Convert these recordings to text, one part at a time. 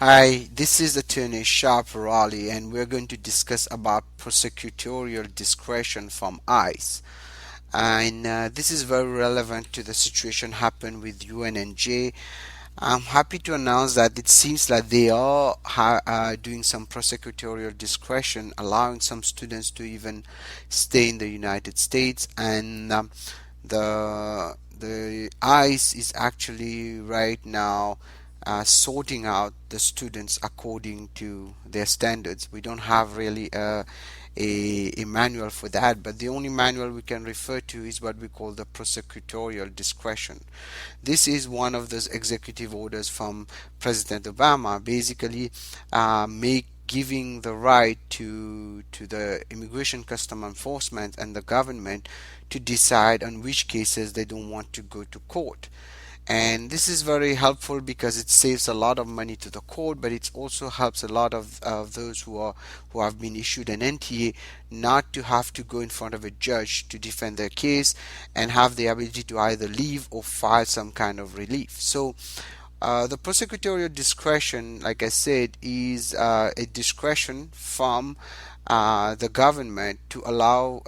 Hi, this is Attorney Sharp Raleigh, and we're going to discuss about prosecutorial discretion from ICE. And this is very relevant to the situation happened with UNNJ. I'm happy to announce that it seems like they are doing some prosecutorial discretion, allowing some students to even stay in the United States, and the ICE is actually right now sorting out the students according to their standards. We don't have really a manual for that, but the only manual we can refer to is what we call the prosecutorial discretion. This is one of those executive orders from President Obama, basically make giving the right to the immigration custom enforcement and the government to decide on which cases they don't want to go to court. And this is very helpful because it saves a lot of money to the court, but it also helps a lot of those who have been issued an NTA not to have to go in front of a judge to defend their case and have the ability to either leave or file some kind of relief. So the prosecutorial discretion, like I said, is a discretion from the government to allow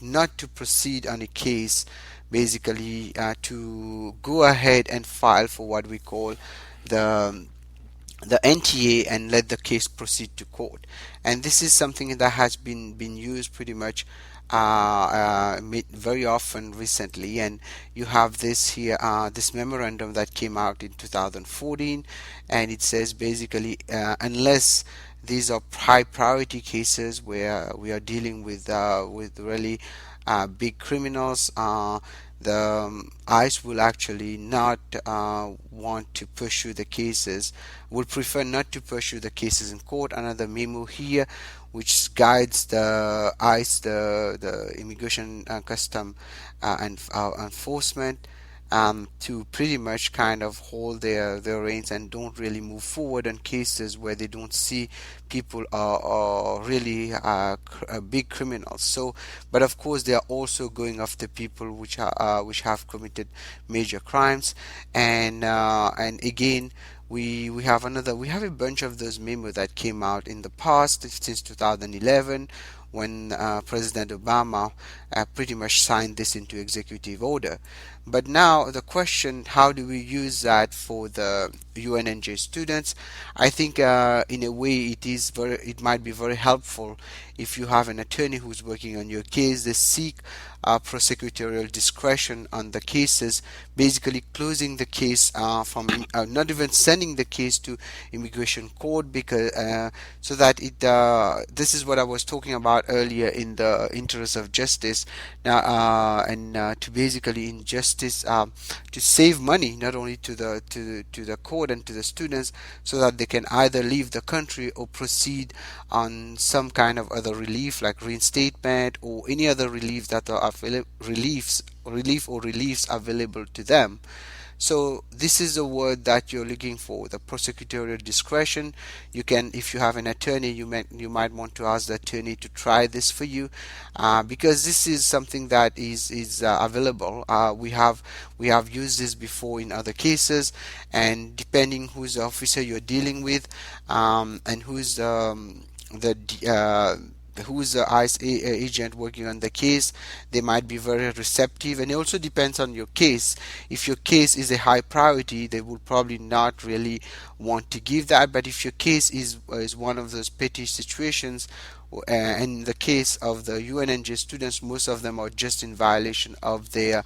not to proceed on a case, basically to go ahead and file for what we call the the NTA and let the case proceed to court. And this is something that has been used pretty much very often recently. And you have this here, this memorandum that came out in 2014, and it says basically unless these are high priority cases where we are dealing with really big criminals, the ICE will actually not want to pursue the cases, would prefer not to pursue the cases in court. Another memo here which guides the ICE, the Immigration Custom and Enforcement, to pretty much kind of hold their reins and don't really move forward on cases where they don't see people are really big criminals. So, but of course, they are also going after people which have committed major crimes, and again. We have a bunch of those memos that came out in the past since 2011 when President Obama pretty much signed this into executive order. But now the question, how do we use that for the UNNJ students? I think in a way it might be very helpful if you have an attorney who's working on your case. They seek prosecutorial discretion on the cases, basically closing the case from not even sending the case to immigration court, because so that it this is what I was talking about earlier, in the interest of justice now, and to basically injustice, to save money not only to the court and to the students, so that they can either leave the country or proceed on some kind of other relief like reinstatement or any other relief that are relief or reliefs available to them. So this is the word that you're looking for, the prosecutorial discretion. You can, if you have an attorney, you might want to ask the attorney to try this for you, because this is something that is available. We have used this before in other cases, and depending who's the officer you're dealing with, and the who's the ICE agent working on the case, they might be very receptive. And it also depends on your case. If your case is a high priority, they will probably not really want to give that. But if your case is one of those petty situations, in the case of the UNNJ students, most of them are just in violation of their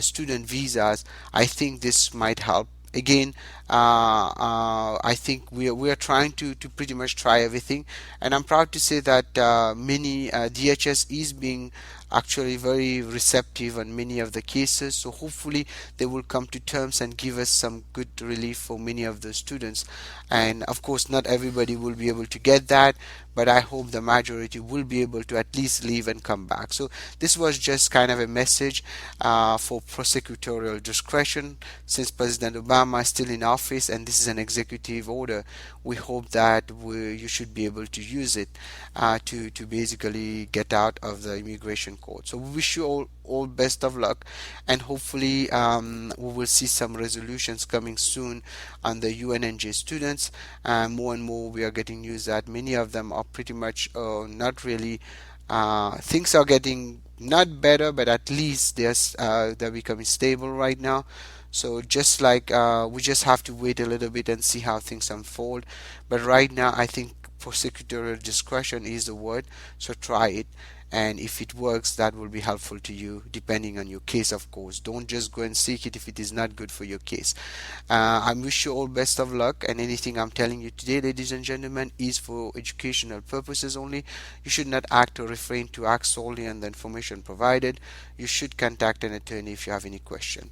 student visas, I think this might help. Again, I think we are trying to pretty much try everything, and I'm proud to say that many DHS is being actually very receptive on many of the cases. So hopefully they will come to terms and give us some good relief for many of the students. And of course, not everybody will be able to get that, but I hope the majority will be able to at least leave and come back. So this was just kind of a message for prosecutorial discretion. Since President Obama is still in office, office and this is an executive order, we hope that you should be able to use it to basically get out of the immigration court. So we wish you all best of luck, and hopefully we will see some resolutions coming soon on the UNNJ students. More and more we are getting news that many of them are pretty much not really things are getting not better, but at least they're becoming stable right now. So just like we just have to wait a little bit and see how things unfold. But right now, I think prosecutorial discretion is the word. So try it, and if it works, that will be helpful to you depending on your case, of course. Don't just go and seek it if it is not good for your case. I wish you all best of luck, and anything I'm telling you today, ladies and gentlemen, is for educational purposes only. You should not act or refrain to act solely on the information provided. You should contact an attorney if you have any question.